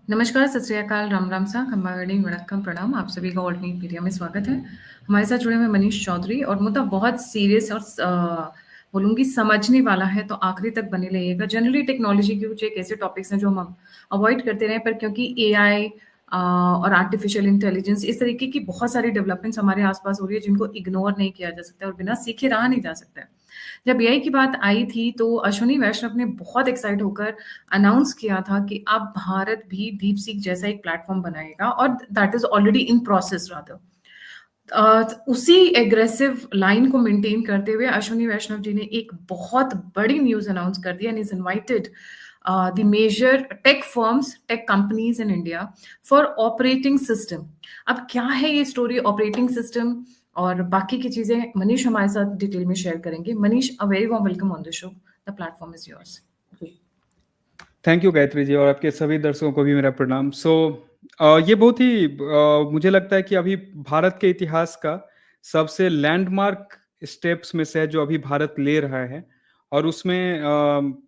नमस्कार, सत श्री अकाल, राम राम सा, खम्बागणी, वड़क्कम, प्रणाम। आप सभी का ऑल्टरनेट मीडिया में स्वागत है। हमारे साथ जुड़े हुए मनीष चौधरी और मुद्दा बहुत सीरियस और बोलूँगी समझने वाला है, तो आखिरी तक बने रहिएगा। जनरली टेक्नोलॉजी के कुछ एक ऐसे टॉपिक्स हैं जो हम अवॉइड करते रहे, पर क्योंकि एआई और आर्टिफिशियल इंटेलिजेंस इस तरीके की बहुत सारी डेवलपमेंट्स हमारे आसपास हो रही है जिनको इग्नोर नहीं किया जा सकता और बिना सीखे रहा नहीं जा सकता है। जब एआई की बात आई थी तो अश्विनी वैष्णव ने बहुत एक्साइट होकर अनाउंस किया था कि अब भारत भी डीप सीक जैसा एक प्लेटफॉर्म बनाएगा और that is already in process rather. उसी एग्रेसिव लाइन को मेंटेन करते हुए अश्विनी वैष्णव जी ने एक बहुत बड़ी न्यूज अनाउंस कर दिया and is invited the major tech firms, tech companies in India for operating system. अब क्या है ये स्टोरी ऑपरेटिंग सिस्टम और बाकी की चीजें मनीष हमारे साथ डिटेल में शेयर करेंगे। Manish, a very warm welcome on the show. The platform is yours. Thank you Gayatri ji, और आपके सभी दर्शकों को भी मेरा प्रणाम। ये बहुत ही मुझे लगता है कि अभी भारत के इतिहास का सबसे लैंडमार्क स्टेप्स में से है जो अभी भारत ले रहा है। और उसमें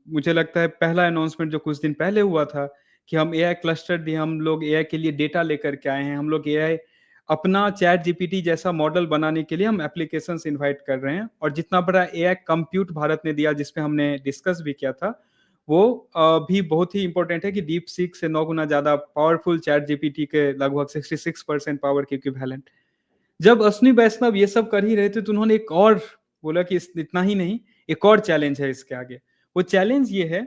मुझे लगता है पहला अनाउंसमेंट जो कुछ दिन पहले हुआ था कि हम एआई क्लस्टर दिए, हम लोग एआई के लिए डेटा लेकर के आए हैं, हम लोग एआई अपना चैट जीपीटी जैसा मॉडल बनाने के लिए हम एप्लीकेशंस इनवाइट कर रहे हैं। और जितना बड़ा एआई कंप्यूट भारत ने दिया, जिसपे हमने डिस्कस भी किया था, वो भी बहुत ही इंपॉर्टेंट है कि डीप सीक से 9 गुना ज्यादा पावरफुल चैट जीपीटी के लगभग 66% पावर के इक्विवेलेंट। जब अश्विनी वैष्णव ये सब कर ही रहे थे तो उन्होंने एक और बोला कि इतना ही नहीं, एक और चैलेंज है इसके आगे। वो चैलेंज ये है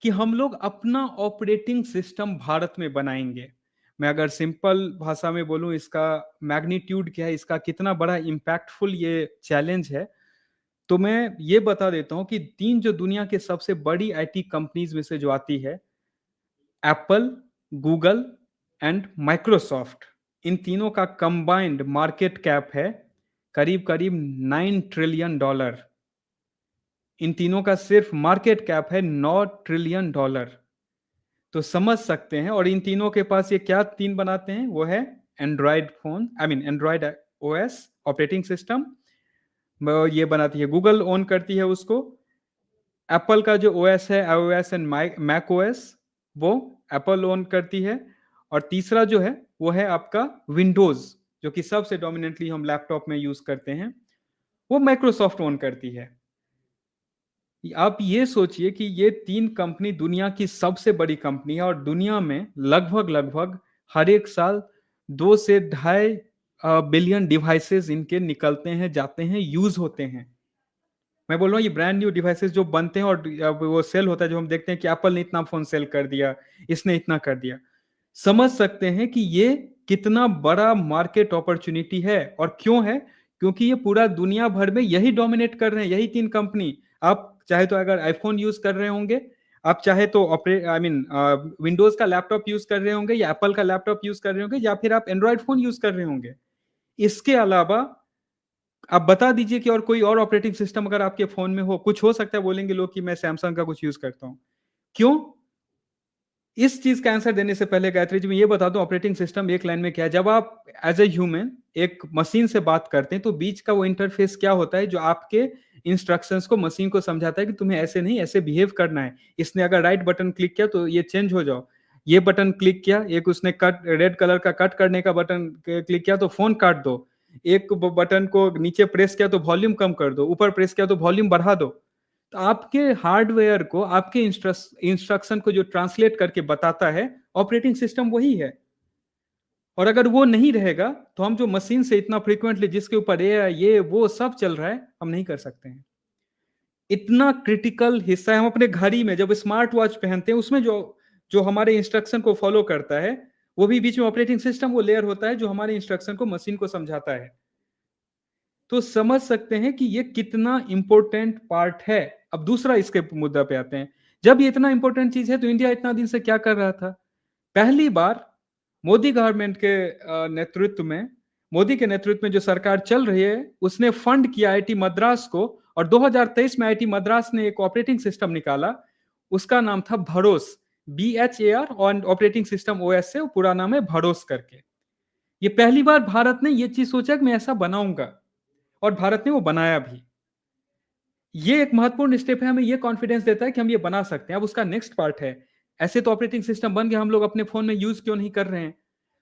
कि हम लोग अपना ऑपरेटिंग सिस्टम भारत में बनाएंगे। मैं अगर सिंपल भाषा में बोलूं, इसका मैग्नीट्यूड क्या है, इसका कितना बड़ा इम्पैक्टफुल ये चैलेंज है, तो मैं ये बता देता हूं कि 3 जो दुनिया के सबसे बड़ी आईटी कंपनीज में से जो आती है, एप्पल, गूगल एंड माइक्रोसॉफ्ट, इन तीनों का कंबाइंड मार्केट कैप है करीब करीब $9 ट्रिलियन। इन तीनों का सिर्फ मार्केट कैप है $9 ट्रिलियन। तो समझ सकते हैं। और इन तीनों के पास ये क्या तीन बनाते हैं, वो है Android phone, Android OS operating system, ये बनाती है गूगल, ओन करती है उसको। एप्पल का जो ओएस है, आईओएस एंड मैक ओएस, वो एप्पल ओन करती है। और तीसरा जो है वो है आपका विंडोज, जो कि सबसे डोमिनेंटली हम लैपटॉप में यूज करते हैं, वो माइक्रोसॉफ्ट ओन करती है। आप ये सोचिए कि ये 3 कंपनी दुनिया की सबसे बड़ी कंपनी है और दुनिया में लगभग लगभग हर एक साल 2 से 2.5 बिलियन डिवाइसेस इनके निकलते हैं, जाते हैं, यूज होते हैं। मैं बोल रहा हूँ ये ब्रांड न्यू डिवाइसेस जो बनते हैं और वो सेल होता है, जो हम देखते हैं कि एप्पल ने इतना फोन सेल कर दिया, इसने इतना कर दिया। समझ सकते हैं कि ये कितना बड़ा मार्केट अपॉर्चुनिटी है। और क्यों है? क्योंकि ये पूरा दुनिया भर में यही डोमिनेट कर रहे हैं, यही 3 कंपनी। आप चाहे तो अगर आईफोन यूज कर रहे होंगे, आप चाहे तो विंडोज का लैपटॉप यूज कर रहे होंगे, या एप्पल का लैपटॉप यूज कर रहे होंगे, या फिर आप एंड्रॉयड फोन यूज कर रहे होंगे। इसके अलावा आप बता दीजिए कि और कोई और ऑपरेटिंग सिस्टम अगर आपके फोन में हो। कुछ हो सकता है बोलेंगे लोग कि मैं सैमसंग का कुछ यूज करता हूं। क्यों? इस चीज का आंसर देने से पहले गायत्री जी मैं ये बता दूं, ऑपरेटिंग सिस्टम एक लाइन में क्या है। जब आप एज ए ह्यूमन एक मशीन से बात करते हैं तो बीच का वो इंटरफेस क्या होता है, जो आपके इंस्ट्रक्शंस को मशीन को समझाता है कि तुम्हें ऐसे नहीं, ऐसे बिहेव करना है। इसने अगर राइट बटन क्लिक किया तो ये चेंज हो जाओ, ये बटन क्लिक किया, एक उसने कट, रेड कलर का कट करने का बटन क्लिक किया तो फोन काट दो, एक बटन को नीचे प्रेस किया तो वॉल्यूम कम कर दो, ऊपर प्रेस किया तो वॉल्यूम बढ़ा दो। तो आपके हार्डवेयर को, आपके इंस्ट्रक्शन को जो ट्रांसलेट करके बताता है, ऑपरेटिंग सिस्टम वही है। और अगर वो नहीं रहेगा तो हम जो मशीन से इतना फ्रीक्वेंटली, जिसके ऊपर ये वो सब चल रहा है, हम नहीं कर सकते हैं। इतना क्रिटिकल हिस्सा है। हम अपने घड़ी में जब स्मार्ट वॉच पहनते हैं, उसमें जो जो हमारे इंस्ट्रक्शन को फॉलो करता है, वो भी बीच में ऑपरेटिंग सिस्टम वो लेयर होता है जो हमारे इंस्ट्रक्शन को मशीन को समझाता है। तो समझ सकते हैं कि ये कितना इंपॉर्टेंट पार्ट है। अब दूसरा इसके मुद्दा पे आते हैं। जब ये इतना इंपॉर्टेंट चीज है तो इंडिया इतना दिन से क्या कर रहा था? पहली बार मोदी गवर्नमेंट के नेतृत्व में, मोदी के नेतृत्व में जो सरकार चल रही है, उसने फंड किया आईटी मद्रास को। और 2023 में आईटी मद्रास ने एक ऑपरेटिंग सिस्टम निकाला, उसका नाम था भरोस, BHAR, और ऑपरेटिंग सिस्टम ओएस से पूरा नाम है भरोस करके। ये पहली बार भारत ने ये चीज सोचा कि मैं ऐसा बनाऊंगा, और भारत ने वो बनाया भी। ये एक महत्वपूर्ण स्टेप है, हमें ये कॉन्फिडेंस देता है कि हम ये बना सकते हैं। अब उसका नेक्स्ट पार्ट है ऐसे तो ऑपरेटिंग सिस्टम बन गए, हम लोग अपने फोन में यूज क्यों नहीं कर रहे हैं?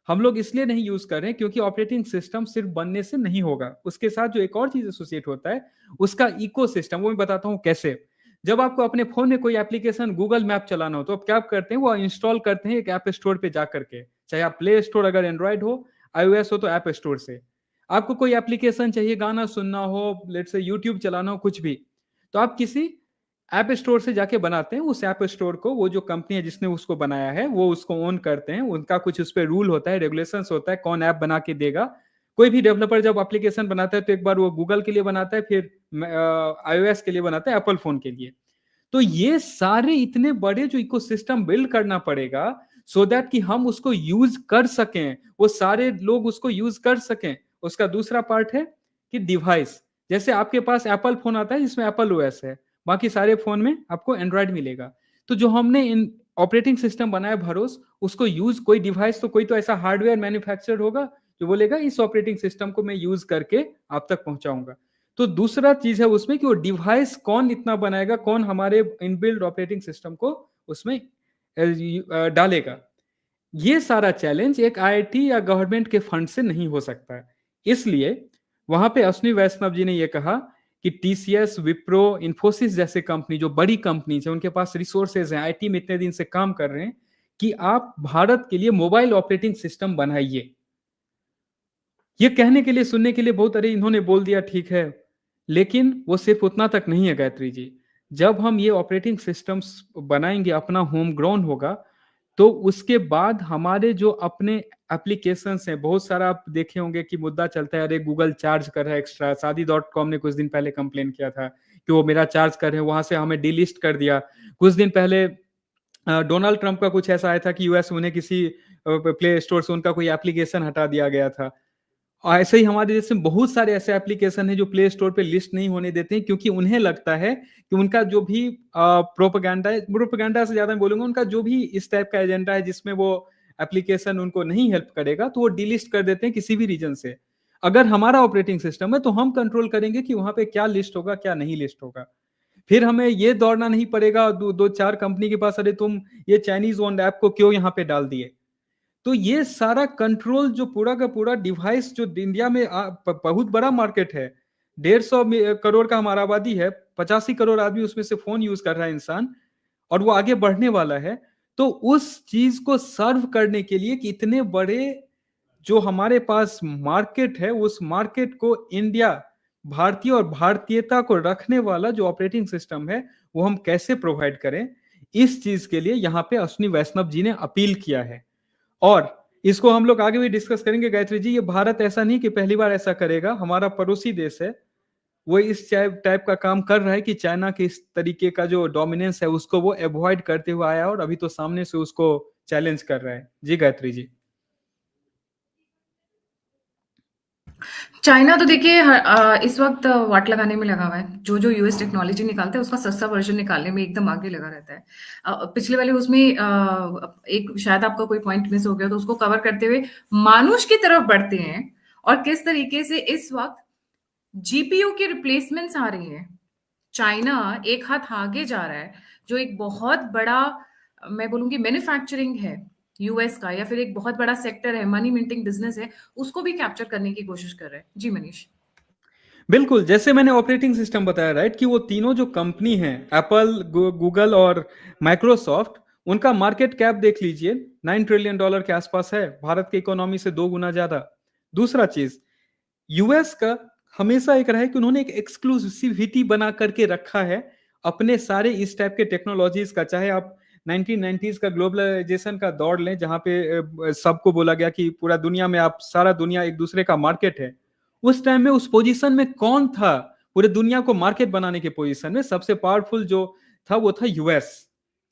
हम लोग इसलिए नहीं यूज कर रहे हैं क्योंकि ऑपरेटिंग सिस्टम सिर्फ बनने से नहीं होगा, उसके साथ जो एक और चीज एसोसिएट होता है उसका इकोसिस्टम, वो मैं बताता हूँ कैसे। जब आपको अपने फोन में कोई एप्लीकेशन गूगल मैप चलाना हो तो आप क्या करते हैं, वो इंस्टॉल करते हैं एक ऐप स्टोर पे जा करके, चाहे आप प्ले स्टोर, अगर एंड्रॉइड हो, iOS हो तो ऐप स्टोर से। आपको कोई एप्लीकेशन चाहिए, गाना सुनना हो, लेट्स से यूट्यूब चलाना हो, कुछ भी, तो आप किसी ऐप स्टोर से जाके बनाते हैं। उस ऐप स्टोर को वो जो कंपनी है जिसने उसको बनाया है वो उसको ओन करते हैं, उनका कुछ उस पर रूल होता है, रेगुलेशंस होता है, कौन ऐप बना के देगा। कोई भी डेवलपर जब एप्लीकेशन बनाता है तो एक बार वो गूगल के लिए बनाता है, फिर iOS के लिए बनाता है, एप्पल फोन के लिए। तो ये सारे इतने बड़े जो इकोसिस्टम बिल्ड करना पड़ेगा सो दैट कि हम उसको यूज कर सकें, वो सारे लोग उसको यूज कर सकें। उसका दूसरा पार्ट है कि डिवाइस, जैसे आपके पास एप्पल फोन आता है जिसमें एप्पल ओएस है, बाकी सारे फोन में आपको एंड्रॉइड मिलेगा। तो जो हमने इन ऑपरेटिंग सिस्टम बनाया भरोस, उसको यूज कोई डिवाइस, तो कोई तो ऐसा हार्डवेयर मैन्युफैक्चर होगा जो बोलेगा इस ऑपरेटिंग सिस्टम को मैं यूज करके आप तक पहुंचाऊंगा। तो दूसरा चीज है उसमें कि वो डिवाइस कौन इतना बनाएगा, कौन हमारे इनबिल्ड ऑपरेटिंग सिस्टम को उसमें डालेगा। ये सारा चैलेंज एक आईआईटी या गवर्नमेंट के फंड से नहीं हो सकता है। इसलिए वहां पे अश्विनी वैष्णव जी ने यह कहा कि टीसीएस, विप्रो, इन्फोसिस जैसे कंपनी, जो बड़ी कंपनी है, उनके पास रिसोर्सेज हैं, आईटी में इतने दिन से काम कर रहे हैं, कि आप भारत के लिए मोबाइल ऑपरेटिंग सिस्टम बनाइए। ये कहने के लिए, सुनने के लिए बहुत, अरे इन्होंने बोल दिया ठीक है, लेकिन वो सिर्फ उतना तक नहीं है गायत्री जी। जब हम ये ऑपरेटिंग सिस्टम्स बनाएंगे, अपना होम ग्राउंड होगा, तो उसके बाद हमारे जो अपने एप्लीकेशंस हैं, बहुत सारा आप देखे होंगे कि मुद्दा चलता है, अरे गूगल चार्ज कर रहा है एक्स्ट्रा। शादी.com ने कुछ दिन पहले कंप्लेन किया था कि वो मेरा चार्ज कर रहे हैं, वहां से हमें डिलिस्ट कर दिया। कुछ दिन पहले डोनाल्ड ट्रंप का कुछ ऐसा आया था कि यूएस में उन्हें किसी प्ले स्टोर से उनका कोई एप्लीकेशन हटा दिया गया था। और ऐसे ही हमारे देश में बहुत सारे ऐसे एप्लीकेशन हैं जो प्ले स्टोर पे लिस्ट नहीं होने देते हैं, क्योंकि उन्हें लगता है कि उनका जो भी प्रोपेगेंडा है, प्रोपेगेंडा से ज्यादा मैं बोलूंगा, उनका जो भी इस टाइप का एजेंडा है जिसमें वो एप्लीकेशन उनको नहीं हेल्प करेगा, तो वो डिलिस्ट कर देते हैं किसी भी रीजन से। अगर हमारा ऑपरेटिंग सिस्टम है तो हम कंट्रोल करेंगे कि वहां पे क्या लिस्ट होगा, क्या नहीं लिस्ट होगा। फिर हमें ये दौड़ना नहीं पड़ेगा दो चार कंपनी के पास, अरे तुम ये चाइनीज ओन्ड ऐप को क्यों यहाँ पे डाल दिए। तो ये सारा कंट्रोल, जो पूरा का पूरा डिवाइस, जो इंडिया में बहुत बड़ा मार्केट है, 150 करोड़ का हमारा आबादी है, 85 करोड़ आदमी उसमें से फोन यूज कर रहा है इंसान, और वो आगे बढ़ने वाला है। तो उस चीज को सर्व करने के लिए कि इतने बड़े जो हमारे पास मार्केट है, उस मार्केट को इंडिया, भारतीय और भारतीयता को रखने वाला जो ऑपरेटिंग सिस्टम है, वो हम कैसे प्रोवाइड करें, इस चीज के लिए यहाँ पे अश्विनी वैष्णव जी ने अपील किया है। और इसको हम लोग आगे भी डिस्कस करेंगे गायत्री जी। ये भारत ऐसा नहीं कि पहली बार ऐसा करेगा, हमारा पड़ोसी देश है, वो इस टाइप का काम कर रहा है कि चाइना के इस तरीके का जो डोमिनेंस है उसको वो अवॉइड करते हुए आया, और अभी तो सामने से उसको चैलेंज कर रहा है। जी गायत्री जी। चाइना तो देखिए इस वक्त वाट लगाने में लगा हुआ है। जो जो यूएस टेक्नोलॉजी निकालता है उसका सस्ता वर्जन निकालने में एकदम आगे लगा रहता है। पिछले वाले उसमें एक शायद आपका कोई पॉइंट मिस हो गया, तो उसको कवर करते हुए मानुष की तरफ बढ़ते हैं, और किस तरीके से इस वक्त जीपीयू की रिप्लेसमेंट्स आ रही हैं। चाइना एक हाथ आगे जा रहा है, जो एक बहुत बड़ा, मैं बोलूंगी मैन्युफैक्चरिंग है यूएस का, या फिर एक बहुत बड़ा सेक्टर है, मनी मिंटिंग बिजनेस है, उसको भी कैप्चर करने की कोशिश कर रहा है। जी मनीष। बिल्कुल, जैसे मैंने ऑपरेटिंग सिस्टम बताया राइट, कि वो तीनों जो कंपनी हैं, एप्पल, गूगल और माइक्रोसॉफ्ट, उनका मार्केट कैप देख लीजिए, $9 ट्रिलियन के आसपास है, भारत की इकोनॉमी से 2 गुना ज्यादा। दूसरा चीज, यूएस का हमेशा एक रहा है कि उन्होंने एक एक्सक्लूसिविटी बना करके रखा है अपने सारे इस टाइप के टेक्नोलॉजीज का। चाहे आप 1990s का ग्लोबलाइजेशन का दौर लें, जहां पे सबको बोला गया कि पूरा दुनिया में आप, सारा दुनिया एक दूसरे का मार्केट है। उस टाइम में उस पोजीशन में कौन था? पूरे दुनिया को मार्केट बनाने के पोजीशन में सबसे पावरफुल जो था वो था यूएस।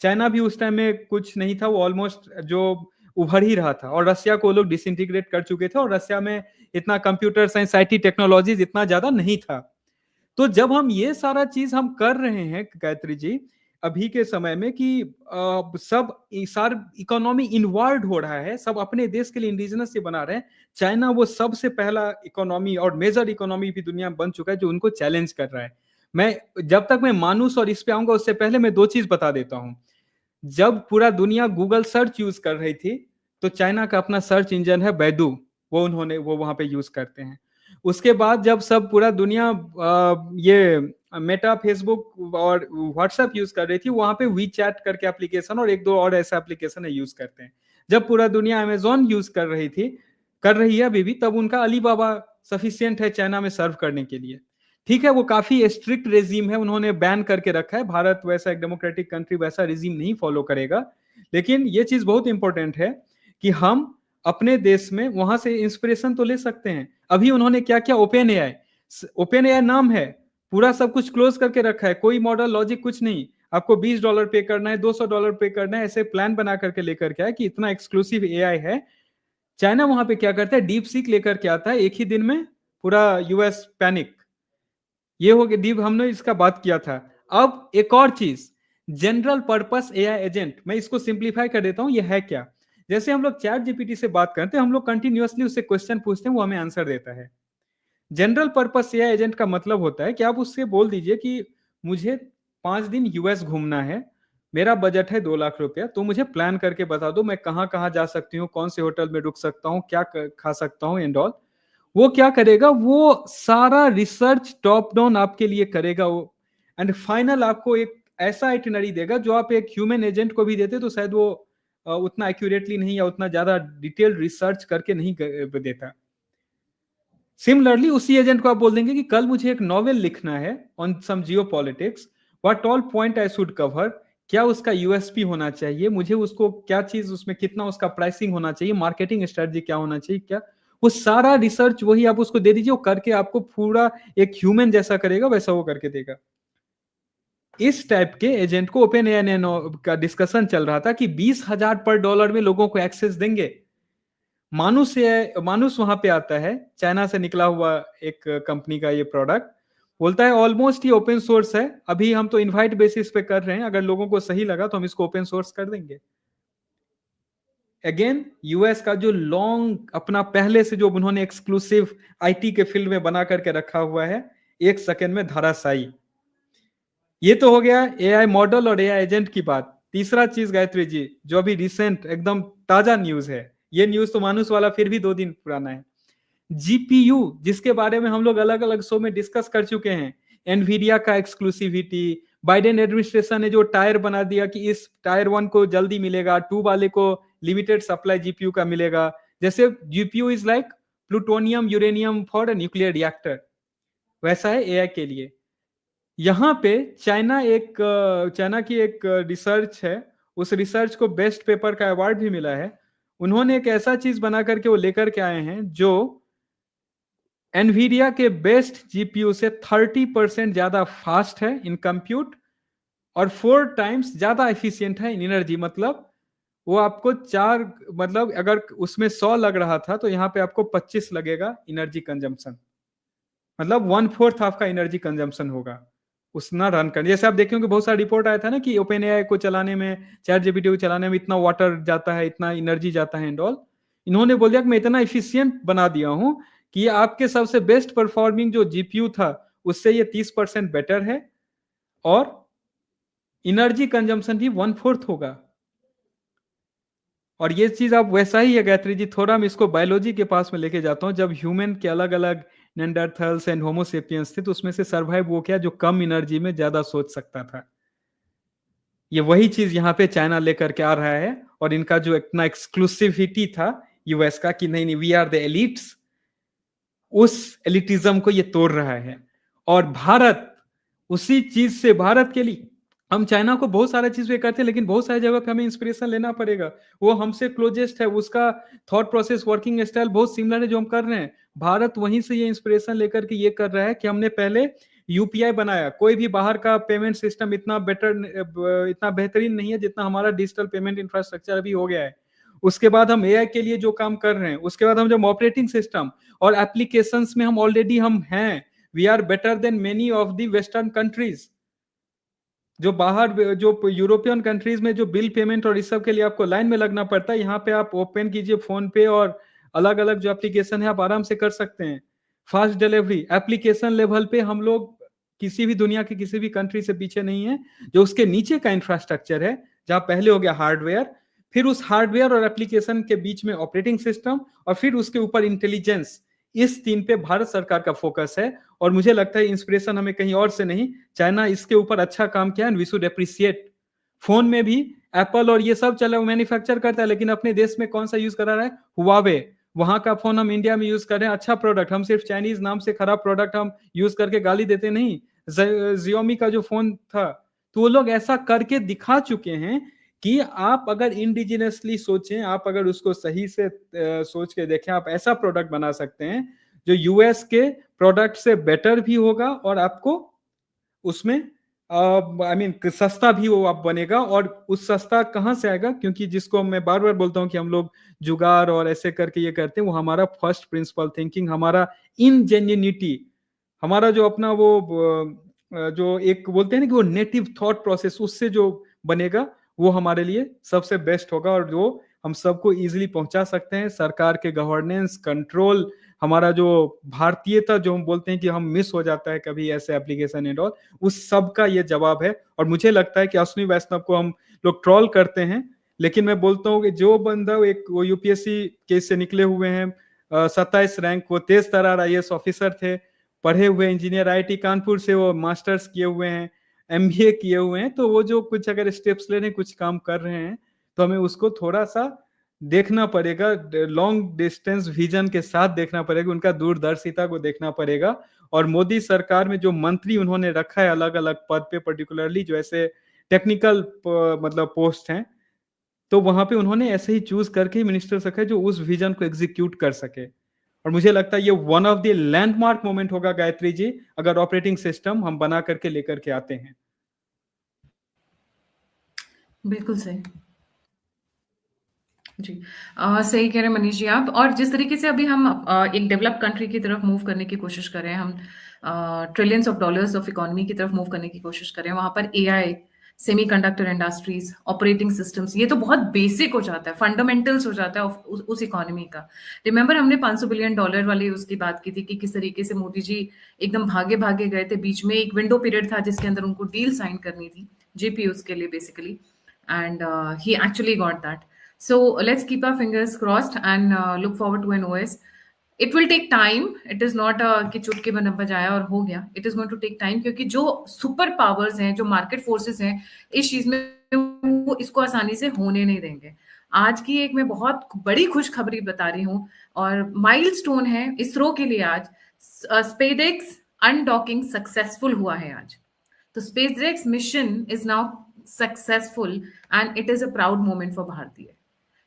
चाइना भी उस टाइम में कुछ नहीं था, वो ऑलमोस्ट जो उभर ही रहा था, और रशिया को लोग डिसइंटीग्रेट कर चुके थे, और रशिया में इतना कंप्यूटर साइंस, आईटी टेक्नोलॉजीज इतना ज्यादा नहीं था। तो जब हम ये सारा चीज हम कर रहे हैं गायत्री जी, अभी के समय में कि सब सार इकोनॉमी इनवर्ड हो रहा है, सब अपने देश के लिए इंडिजिनस से बना रहे हैं। चाइना वो सबसे पहला इकोनॉमी और मेजर इकोनॉमी भी दुनिया में बन चुका है जो उनको चैलेंज कर रहा है। मैं जब तक मैं मानुस और इस पे आऊंगा उससे पहले मैं दो चीज बता देता हूं। जब पूरा दुनिया गूगल सर्च यूज कर रही थी, तो चाइना का अपना सर्च इंजन है बैडू, वो वहां पे यूज करते हैं। उसके बाद जब सब पूरा दुनिया ये मेटा, फेसबुक और व्हाट्सएप यूज कर रही थी, वहां पे वी चैट करके एप्लीकेशन और एक दो और ऐसा एप्लीकेशन है यूज करते हैं। जब पूरा दुनिया अमेजोन यूज कर रही थी, कर रही है अभी भी, तब उनका अलीबाबा सफिशियंट है चाइना में सर्व करने के लिए। ठीक है, वो काफी स्ट्रिक्ट रेजिम है, उन्होंने बैन करके रखा है। भारत वैसा एक डेमोक्रेटिक कंट्री वैसा रेजिम नहीं फॉलो करेगा, लेकिन ये चीज बहुत इंपॉर्टेंट है कि हम अपने देश में वहां से इंस्पिरेशन तो ले सकते हैं। अभी उन्होंने क्या क्या, ओपन एआई नाम है, पूरा सब कुछ क्लोज करके रखा है, कोई मॉडल लॉजिक कुछ नहीं। आपको $20 पे करना है, $200 पे करना है, ऐसे प्लान बना करके लेकर के आए कि इतना एक्सक्लूसिव एआई है। चाइना वहां पे क्या करता है, डीप सीक लेकर के आता है, एक ही दिन में पूरा यूएस पैनिक। ये हो गया डीप, हमने इसका बात किया था। अब एक और चीज, जनरल पर्पस एआई एजेंट, मैं इसको सिंप्लीफाई कर देता हूं, ये है क्या। जैसे हम लोग चैट जीपीटी से बात करते हैं, हम लोग कंटिन्यूअसली उससे क्वेश्चन पूछते हैं, वो हमें आंसर देता है। जनरल पर्पस एआई एजेंट का मतलब होता है कि आप उससे बोल दीजिए कि मुझे 5 दिन यूएस घूमना है, मेरा बजट है 2 लाख रुपया, तो मुझे प्लान करके बता दो मैं कहाँ कहाँ जा सकती हूँ, कौन से होटल में रुक सकता हूँ, क्या खा सकता हूँ एंड ऑल। वो क्या करेगा, वो सारा रिसर्च टॉप डाउन आपके लिए करेगा वो, एंड फाइनल आपको एक ऐसा आइटिनरी देगा जो आप एक ह्यूमन एजेंट को भी देते तो शायद वो उतना एक्यूरेटली नहीं या उतना ज्यादा डिटेल्ड रिसर्च करके नहीं देता। सिमिलरली उसी एजेंट को आप बोल देंगे कि कल मुझे एक नॉवेल लिखना है on some geopolitics, what all point I should cover, क्या उसका यूएसपी होना चाहिए, मुझे उसको क्या चीज उसमें कितना उसका प्राइसिंग होना चाहिए, मार्केटिंग स्ट्रेटजी क्या होना चाहिए, क्या वो सारा रिसर्च वही आप उसको दे दीजिए, वो करके आपको पूरा एक ह्यूमन जैसा करेगा वैसा वो करके देगा। इस टाइप के एजेंट को ओपन एआई का डिस्कशन चल रहा था कि $20,000 में लोगों को एक्सेस देंगे। मानुस वहां पे आता है, चाइना से निकला हुआ एक कंपनी का ये प्रोडक्ट, बोलता है ऑलमोस्ट ये ओपन सोर्स है, अभी हम तो इनवाइट बेसिस पे कर रहे हैं, अगर लोगों को सही लगा तो हम इसको ओपन सोर्स कर देंगे। अगेन यूएस का जो लॉन्ग अपना पहले से जो उन्होंने एक्सक्लूसिव आईटी के फील्ड में बना करके रखा हुआ है, एक सेकेंड में धराशायी। ये तो हो गया एआई मॉडल और एआई एजेंट की बात। तीसरा चीज गायत्री जी, जो अभी रिसेंट एकदम ताजा न्यूज है, ये न्यूज तो मानुस वाला फिर भी 2 दिन पुराना है, जीपीयू, जिसके बारे में हम लोग अलग अलग शो में डिस्कस कर चुके हैं, एनवीडिया का एक्सक्लूसिविटी, बाइडेन एडमिनिस्ट्रेशन ने जो टायर बना दिया कि इस टायर 1 को जल्दी मिलेगा, 2 वाले को लिमिटेड सप्लाई जीपीयू का मिलेगा। जैसे GPU is like plutonium uranium for a nuclear reactor, वैसा है एआई के लिए। यहाँ पे चाइना की एक रिसर्च है, उस रिसर्च को बेस्ट पेपर का अवार्ड भी मिला है। उन्होंने एक ऐसा चीज बना करके वो लेकर के आए हैं जो एनवीडिया के बेस्ट जीपीयू से 30% ज्यादा फास्ट है इन कंप्यूट और 4 टाइम्स ज्यादा एफिशिएंट है इन एनर्जी। मतलब वो आपको 4, मतलब अगर उसमें 100 लग रहा था तो यहाँ पे आपको 25 लगेगा एनर्जी कंजम्पशन, मतलब 1/4 आपका एनर्जी कंजम्पशन होगा उसना रन करने। जैसे आप देखेंगे बहुत सारा रिपोर्ट आया था ना कि ओपन एआई को चलाने में, चैट जीपीटी को चलाने में इतना वाटर जाता है, इतना एनर्जी जाता है एंड ऑल। इन्होंने बोल दिया कि मैं इतना एफिशिएंट बना दिया हूं कि आपके सबसे बेस्ट परफॉर्मिंग जो जीपीयू था उससे ये 30% बेटर है और एनर्जी कंजम्पशन भी 1/4 होगा। और ये चीज आप वैसा ही है गायत्री जी, थोड़ा मैं इसको बायोलॉजी के पास में लेके जाता हूँ। जब ह्यूमन के अलग अलग नेंडरथल्स एंड होमोसेपियंस थे तो उसमें से सर्वाइव वो क्या जो कम एनर्जी में ज्यादा सोच सकता था। ये वही चीज यहाँ पे चाइना लेकर के आ रहा है और इनका जो इतना एक्सक्लूसिविटी था यूएस का कि नहीं नहीं वी आर द एलिट्स, उस एलिटिज्म को ये तोड़ रहा है। और भारत उसी चीज से, भारत के लिए हम चाइना को बहुत सारा चीज पे करते हैं लेकिन बहुत सारी जगह पे हमें इंस्पिरेशन लेना पड़ेगा। वो हमसे क्लोजेस्ट है, उसका थॉट प्रोसेस वर्किंग स्टाइल बहुत सिमिलर है जो हम कर रहे हैं। भारत वहीं से ये इंस्पिरेशन लेकर के ये कर रहा है कि हमने पहले यूपीआई बनाया। कोई भी बाहर का पेमेंट सिस्टम इतना बेहतरीन नहीं है जितना हमारा डिजिटल पेमेंट इंफ्रास्ट्रक्चर अभी हो गया है। उसके बाद हम एआई के लिए जो काम कर रहे हैं, उसके बाद हम जब ऑपरेटिंग सिस्टम और एप्लीकेशंस में हम ऑलरेडी हम हैं, we are better than many of the western countries. जो बाहर जो यूरोपियन कंट्रीज में जो बिल पेमेंट और इस सब के लिए आपको लाइन में लगना पड़ता है, यहाँ पे आप ओपन कीजिए फोन पे और अलग अलग जो एप्लीकेशन है आप आराम से कर सकते हैं। फास्ट डिलीवरी एप्लीकेशन लेवल पे हम लोग किसी भी दुनिया के किसी भी कंट्री से पीछे नहीं है। जो उसके नीचे का इंफ्रास्ट्रक्चर है, जहां पहले हो गया हार्डवेयर, फिर उस हार्डवेयर और एप्लीकेशन के बीच में ऑपरेटिंग सिस्टम, और फिर उसके ऊपर इंटेलिजेंस। इस 3 पे भारत सरकार का फोकस है, और मुझे लगता है इंस्पिरेशन हमें कहीं और से नहीं, चाइना इसके ऊपर अच्छा काम किया, and we should appreciate. Phone में भी एप्पल और ये सब चला मैन्युफैक्चर करता है, लेकिन अपने देश में कौन सा यूज करा रहा है? हुआवे। वहां का फोन हम इंडिया में यूज कर रहे हैं, अच्छा प्रोडक्ट। हम सिर्फ चाइनीज नाम से खराब प्रोडक्ट हम यूज करके गाली देते नहीं। जियोमी का जो फोन था, तो वो लोग ऐसा करके दिखा चुके हैं कि आप अगर इंडिजिनसली सोचें, आप अगर उसको सही से सोच के देखें, आप ऐसा प्रोडक्ट बना सकते हैं जो यूएस के प्रोडक्ट से बेटर भी होगा, और आपको उसमें आई मीन सस्ता भी वो आप बनेगा। और उस सस्ता कहाँ से आएगा? क्योंकि जिसको मैं बार बार बोलता हूँ कि हम लोग जुगाड़ और ऐसे करके ये करते हैं, वो हमारा फर्स्ट प्रिंसिपल थिंकिंग, हमारा इनजेन्युइनिटी, हमारा जो अपना वो जो एक बोलते हैं ना कि वो नेटिव थॉट प्रोसेस, उससे जो बनेगा वो हमारे लिए सबसे बेस्ट होगा, और जो हम सबको इजीली पहुंचा सकते हैं। सरकार के गवर्नेंस कंट्रोल, हमारा जो भारतीयता जो हम बोलते हैं कि हम मिस हो जाता है कभी ऐसे एप्लीकेशन एंड ऑल, उस सब का ये जवाब है। और मुझे लगता है कि अश्विनी वैष्णव को हम लोग ट्रोल करते हैं, लेकिन मैं बोलता हूँ कि जो बंदा एक वो यूपीएससी केस से निकले हुए हैं, 27 रैंक, वो तेज तर्रार आईएएस ऑफिसर थे, पढ़े हुए इंजीनियर, आईआईटी कानपुर से वो मास्टर्स किए हुए हैं, एमबीए किए हुए हैं, तो वो जो कुछ अगर स्टेप्स ले रहे हैं, कुछ काम कर रहे हैं, तो हमें उसको थोड़ा सा देखना पड़ेगा, लॉन्ग डिस्टेंस विजन के साथ देखना पड़ेगा, उनका दूरदर्शिता को देखना पड़ेगा। और मोदी सरकार में जो मंत्री उन्होंने रखा है अलग अलग पद पे, पर्टिकुलरली जो ऐसे टेक्निकल मतलब पोस्ट हैं, तो वहां पे उन्होंने ऐसे ही चूज करके ही मिनिस्टर रखा है जो उस विजन को एग्जीक्यूट कर सके। और मुझे लगता है ये one of the landmark moment होगा गायत्री जी, अगर ऑपरेटिंग सिस्टम हम बना करके लेकर के आते हैं। बिल्कुल सही। जी। सही कह रहे हैं मनीष जी आप। और जिस तरीके से अभी हम एक डेवलप्ड कंट्री की तरफ मूव करने की कोशिश कर रहे हैं, हम trillions of dollars of economy की तरफ मूव करने की कोशिश कर रहे हैं, वहाँ पर AI, semiconductor industries, operating systems, ये तो बहुत बेसिक हो जाता है, फंडामेंटल्स हो जाता है उस इकोनॉमी का। रिमेंबर हमने $500 बिलियन वाली उसकी बात की थी कि किस तरीके से मोदी जी एकदम भागे भागे गए थे। बीच में एक विंडो पीरियड था जिसके अंदर उनको डील साइन करनी थी जीपीयूज के लिए basically, and he actually got that. So let's keep our fingers crossed and look forward to an OS. It will take time. It is not कि चुटकी बन बजाया और हो गया. It is going to take time क्योंकि जो super powers हैं, जो मार्केट फोर्सेस हैं, इस चीज में वो इसको आसानी से होने नहीं देंगे. आज की एक मैं बहुत बड़ी खुशखबरी बता रही हूँ, और माइलस्टोन है इसरो के लिए आज. स्पेसएक्स अनडॉकिंग सक्सेसफुल हुआ है आज. तो SpaceX mission is now successful and it is a proud moment for भारतीय.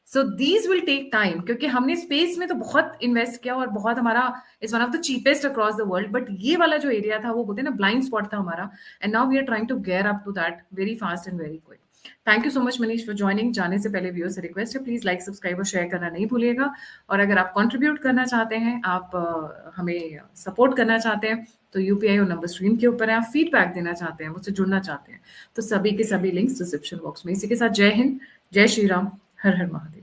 So these will take time क्योंकि हमने स्पेस में तो बहुत इन्वेस्ट किया और बहुत हमारा is one of the cheapest across the world, but ये वाला जो एरिया था वो बोलते हैं ना ब्लाइंड स्पॉट था हमारा, and now we are trying to gear up to that very fast and very quick. Thank you so much Manish for joining. जाने से पहले व्यूअर्स से रिक्वेस्ट है, प्लीज लाइक, सब्सक्राइब और शेयर करना नहीं भूलिएगा. और अगर आप कंट्रीब्यूट करना चाहते हैं, आप हमें सपोर्ट करना चाहते हैं, तो यूपीआई और नंबर स्क्रीन के ऊपर है. आप फीडबैक देना चाहते हैं, मुझसे जुड़ना चाहते हैं, तो सभी के सभी लिंक्स डिस्क्रिप्शन बॉक्स में. इसी के साथ जय हिंद, जय श्री राम, हर हर महादेव.